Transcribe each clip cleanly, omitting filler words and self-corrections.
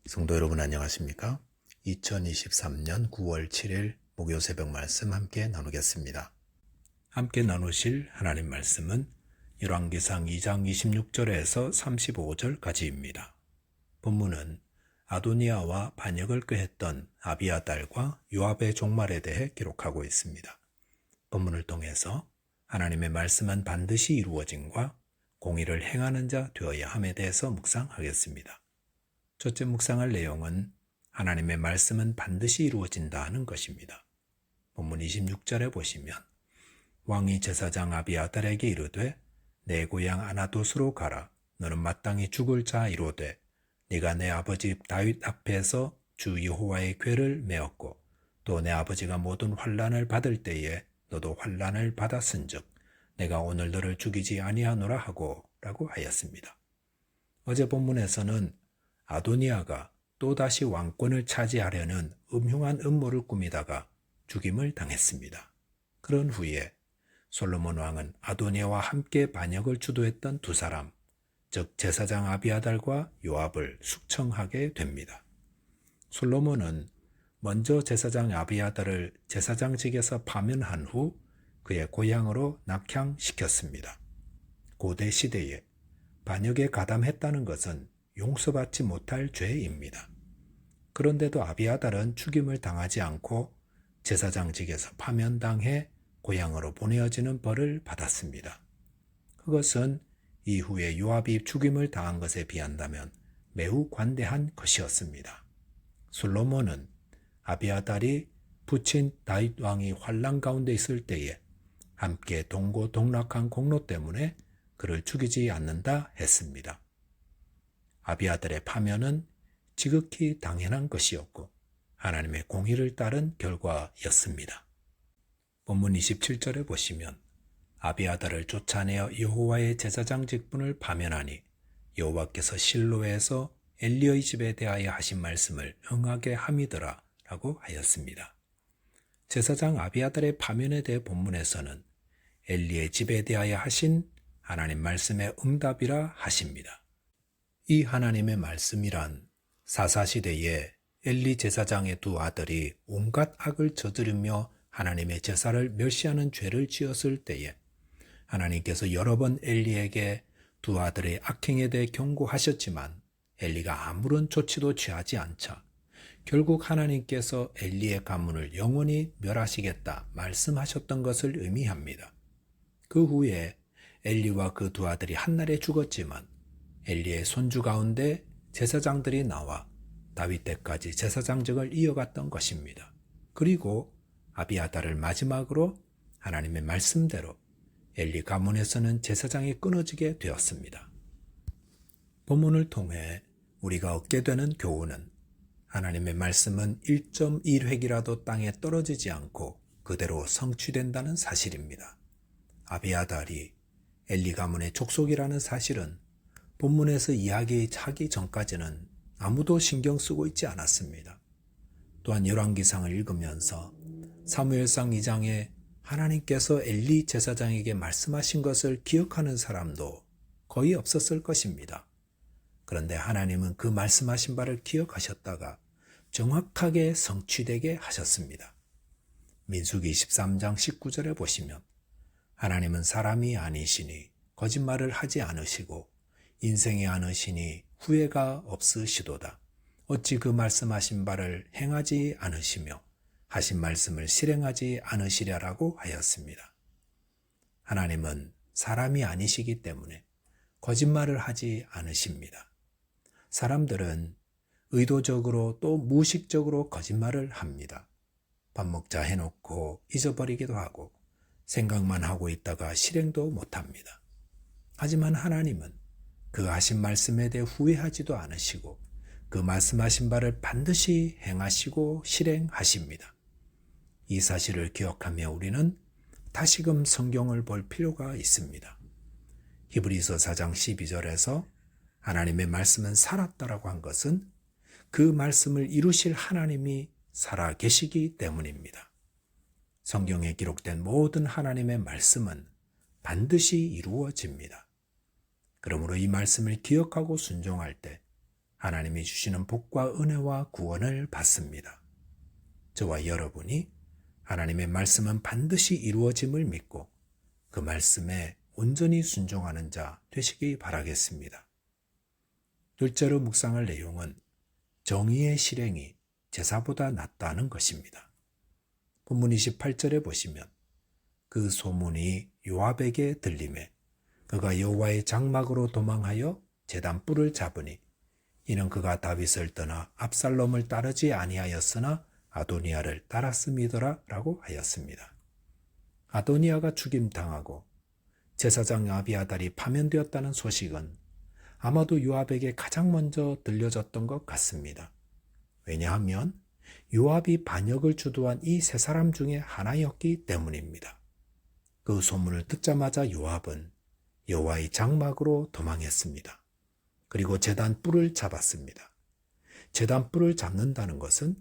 성도 여러분 안녕하십니까? 2023년 9월 7일 목요 새벽 말씀 함께 나누겠습니다. 함께 나누실 하나님 말씀은 열왕기상 2장 26절에서 35절까지입니다. 본문은 아도니아와 반역을 꾀했던 아비아달과 요압의 종말에 대해 기록하고 있습니다. 본문을 통해서 하나님의 말씀은 반드시 이루어짐과 공의를 행하는 자 되어야 함에 대해서 묵상하겠습니다. 첫째 묵상할 내용은 하나님의 말씀은 반드시 이루어진다 하는 것입니다. 본문 26절에 보시면 왕이 제사장 아비아달에게 이르되 내 고향 아나돗으로 가라. 너는 마땅히 죽을 자이로되 네가 내 아버지 다윗 앞에서 주 여호와의 궤를 메었고 또 내 아버지가 모든 환난을 받을 때에 너도 환난을 받았은즉 내가 오늘 너를 죽이지 아니하노라 하고 라고 하였습니다. 어제 본문에서는 아도니아가 또다시 왕권을 차지하려는 음흉한 음모를 꾸미다가 죽임을 당했습니다. 그런 후에 솔로몬 왕은 아도니아와 함께 반역을 주도했던 두 사람, 즉 제사장 아비아달과 요압을 숙청하게 됩니다. 솔로몬은 먼저 제사장 아비아달을 제사장직에서 파면한 후 그의 고향으로 낙향시켰습니다. 고대 시대에 반역에 가담했다는 것은 용서받지 못할 죄입니다. 그런데도 아비아달은 죽임을 당하지 않고 제사장직에서 파면당해 고향으로 보내어지는 벌을 받았습니다. 그것은 이후에 요압이 죽임을 당한 것에 비한다면 매우 관대한 것이었습니다. 솔로몬은 아비아달이 부친 다윗 왕이 환난 가운데 있을 때에 함께 동고동락한 공로 때문에 그를 죽이지 않는다 했습니다. 아비아달의 파면은 지극히 당연한 것이었고 하나님의 공의를 따른 결과였습니다. 본문 27절에 보시면 아비아달을 쫓아내어 여호와의 제사장 직분을 파면하니 여호와께서 실로에서 엘리의 집에 대하여 하신 말씀을 응하게 함이더라 라고 하였습니다. 제사장 아비아달의 파면에 대해 본문에서는 엘리의 집에 대하여 하신 하나님 말씀의 응답이라 하십니다. 이 하나님의 말씀이란 사사시대에 엘리 제사장의 두 아들이 온갖 악을 저지르며 하나님의 제사를 멸시하는 죄를 지었을 때에 하나님께서 여러 번 엘리에게 두 아들의 악행에 대해 경고하셨지만 엘리가 아무런 조치도 취하지 않자 결국 하나님께서 엘리의 가문을 영원히 멸하시겠다 말씀하셨던 것을 의미합니다. 그 후에 엘리와 그 두 아들이 한날에 죽었지만 엘리의 손주 가운데 제사장들이 나와 다윗 때까지 제사장직을 이어갔던 것입니다. 그리고 아비아달을 마지막으로 하나님의 말씀대로 엘리 가문에서는 제사장이 끊어지게 되었습니다. 본문을 통해 우리가 얻게 되는 교훈은 하나님의 말씀은 1.1획이라도 땅에 떨어지지 않고 그대로 성취된다는 사실입니다. 아비아달이 엘리 가문의 족속이라는 사실은 본문에서 이야기하기 전까지는 아무도 신경 쓰고 있지 않았습니다. 또한 열왕기상을 읽으면서 사무엘상 2장에 하나님께서 엘리 제사장에게 말씀하신 것을 기억하는 사람도 거의 없었을 것입니다. 그런데 하나님은 그 말씀하신 바를 기억하셨다가 정확하게 성취되게 하셨습니다. 민수기 23장 19절에 보시면 하나님은 사람이 아니시니 거짓말을 하지 않으시고 인생이 않으시니 후회가 없으시도다. 어찌 그 말씀하신 바를 행하지 않으시며 하신 말씀을 실행하지 않으시랴라고 하였습니다. 하나님은 사람이 아니시기 때문에 거짓말을 하지 않으십니다. 사람들은 의도적으로 또 무의식적으로 거짓말을 합니다. 밥 먹자 해놓고 잊어버리기도 하고 생각만 하고 있다가 실행도 못합니다. 하지만 하나님은 그 하신 말씀에 대해 후회하지도 않으시고 그 말씀하신 바를 반드시 행하시고 실행하십니다. 이 사실을 기억하며 우리는 다시금 성경을 볼 필요가 있습니다. 히브리서 4장 12절에서 하나님의 말씀은 살았다라고 한 것은 그 말씀을 이루실 하나님이 살아 계시기 때문입니다. 성경에 기록된 모든 하나님의 말씀은 반드시 이루어집니다. 그러므로 이 말씀을 기억하고 순종할 때 하나님이 주시는 복과 은혜와 구원을 받습니다. 저와 여러분이 하나님의 말씀은 반드시 이루어짐을 믿고 그 말씀에 온전히 순종하는 자 되시기 바라겠습니다. 둘째로 묵상할 내용은 정의의 실행이 제사보다 낫다는 것입니다. 본문 28절에 보시면 그 소문이 요압에게 들리매 그가 여호와의 장막으로 도망하여 제단 뿔을 잡으니 이는 그가 다윗을 떠나 압살롬을 따르지 아니하였으나 아도니아를 따랐음이더라 라고 하였습니다. 아도니아가 죽임당하고 제사장 아비아달이 파면되었다는 소식은 아마도 요압에게 가장 먼저 들려졌던 것 같습니다. 왜냐하면 요압이 반역을 주도한 이 세 사람 중에 하나였기 때문입니다. 그 소문을 듣자마자 요압은 여호와의 장막으로 도망했습니다. 그리고 제단 뿔을 잡았습니다. 제단 뿔을 잡는다는 것은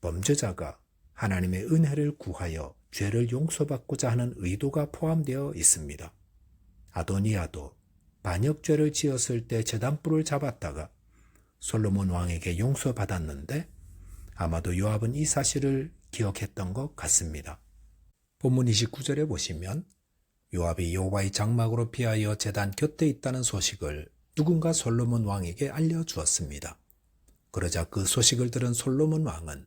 범죄자가 하나님의 은혜를 구하여 죄를 용서받고자 하는 의도가 포함되어 있습니다. 아도니아도 반역죄를 지었을 때 제단 뿔을 잡았다가 솔로몬 왕에게 용서받았는데 아마도 요압은 이 사실을 기억했던 것 같습니다. 본문 29절에 보시면 요압이 여호와의 장막으로 피하여 제단 곁에 있다는 소식을 누군가 솔로몬 왕에게 알려주었습니다. 그러자 그 소식을 들은 솔로몬 왕은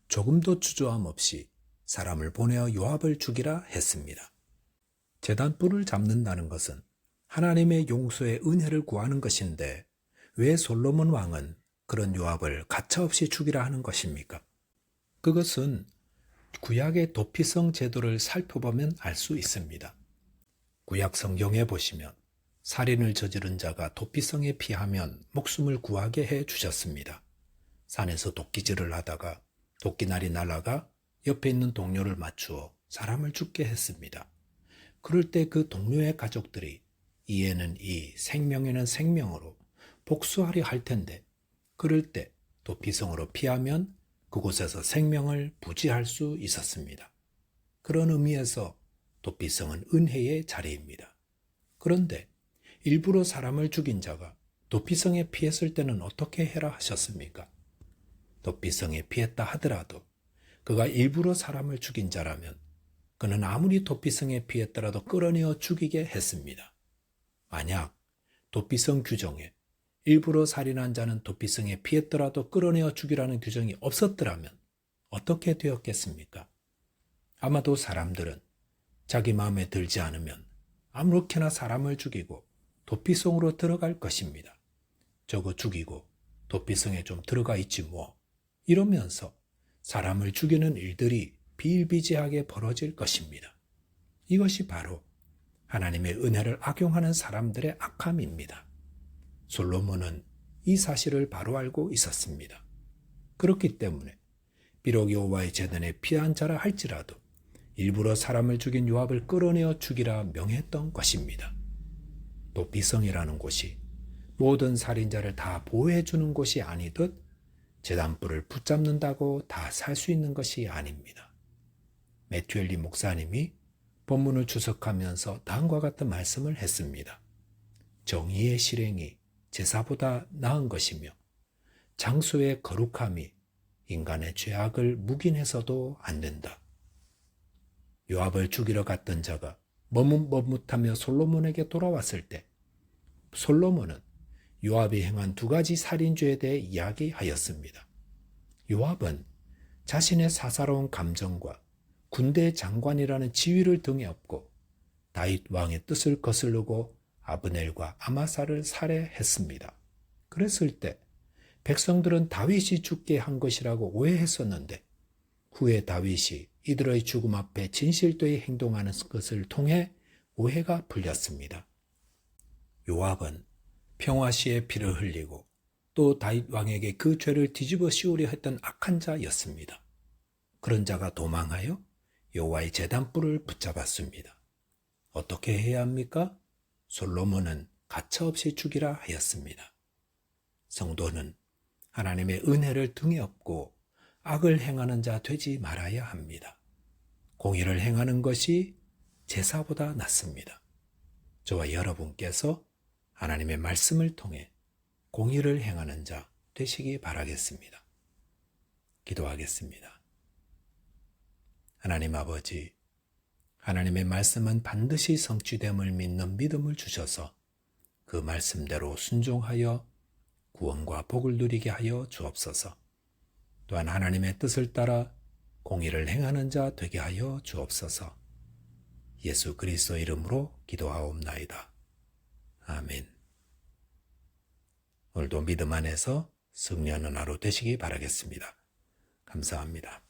조금도 주저함 없이 사람을 보내어 요압을 죽이라 했습니다. 제단 뿔을 잡는다는 것은 하나님의 용서의 은혜를 구하는 것인데 왜 솔로몬 왕은 그런 요압을 가차없이 죽이라 하는 것입니까? 그것은 구약의 도피성 제도를 살펴보면 알 수 있습니다. 구약 성경에 보시면 살인을 저지른 자가 도피성에 피하면 목숨을 구하게 해 주셨습니다. 산에서 도끼질을 하다가 도끼날이 날아가 옆에 있는 동료를 맞추어 사람을 죽게 했습니다. 그럴 때 그 동료의 가족들이 이에는 이, 생명에는 생명으로 복수하려 할 텐데 그럴 때 도피성으로 피하면 그곳에서 생명을 부지할 수 있었습니다. 그런 의미에서 도피성은 은혜의 자리입니다. 그런데 일부러 사람을 죽인 자가 도피성에 피했을 때는 어떻게 해라 하셨습니까? 도피성에 피했다 하더라도 그가 일부러 사람을 죽인 자라면 그는 아무리 도피성에 피했더라도 끌어내어 죽이게 했습니다. 만약 도피성 규정에 일부러 살인한 자는 도피성에 피했더라도 끌어내어 죽이라는 규정이 없었더라면 어떻게 되었겠습니까? 아마도 사람들은 자기 마음에 들지 않으면 아무렇게나 사람을 죽이고 도피성으로 들어갈 것입니다. 저거 죽이고 도피성에 좀 들어가 있지 뭐. 이러면서 사람을 죽이는 일들이 비일비재하게 벌어질 것입니다. 이것이 바로 하나님의 은혜를 악용하는 사람들의 악함입니다. 솔로몬은 이 사실을 바로 알고 있었습니다. 그렇기 때문에 비록 여호와의 제단에 피한 자라 할지라도 일부러 사람을 죽인 요압을 끌어내어 죽이라 명했던 것입니다. 도피성이라는 곳이 모든 살인자를 다 보호해주는 곳이 아니듯 제단불을 붙잡는다고 다 살 수 있는 것이 아닙니다. 매튜엘리 목사님이 본문을 주석하면서 다음과 같은 말씀을 했습니다. 정의의 실행이 제사보다 나은 것이며 장소의 거룩함이 인간의 죄악을 묵인해서도 안 된다. 요압을 죽이러 갔던 자가 머뭇머뭇하며 솔로몬에게 돌아왔을 때 솔로몬은 요압이 행한 두 가지 살인죄에 대해 이야기하였습니다. 요압은 자신의 사사로운 감정과 군대 장관이라는 지위를 등에 업고 다윗 왕의 뜻을 거스르고 아브넬과 아마사를 살해했습니다. 그랬을 때 백성들은 다윗이 죽게 한 것이라고 오해했었는데 후에 다윗이 이들의 죽음 앞에 진실되이 행동하는 것을 통해 오해가 풀렸습니다. 요압은 평화시에 피를 흘리고 또 다윗 왕에게 그 죄를 뒤집어 씌우려 했던 악한 자였습니다. 그런 자가 도망하여 여호와의 제단뿔을 붙잡았습니다. 어떻게 해야 합니까? 솔로몬은 가차없이 죽이라 하였습니다. 성도는 하나님의 은혜를 등에 업고 악을 행하는 자 되지 말아야 합니다. 공의를 행하는 것이 제사보다 낫습니다. 저와 여러분께서 하나님의 말씀을 통해 공의를 행하는 자, 되시기 바라겠습니다. 기도하겠습니다. 하나님 아버지, 하나님의 말씀은 반드시 성취됨을 믿는 믿음을 주셔서 그 말씀대로 순종하여 구원과 복을 누리게 하여 주옵소서. 또한 하나님의 뜻을 따라 공의를 행하는 자 되게 하여 주옵소서. 예수 그리스도 이름으로 기도하옵나이다. 아멘. 오늘도 믿음 안에서 승리하는 하루 되시기 바라겠습니다. 감사합니다.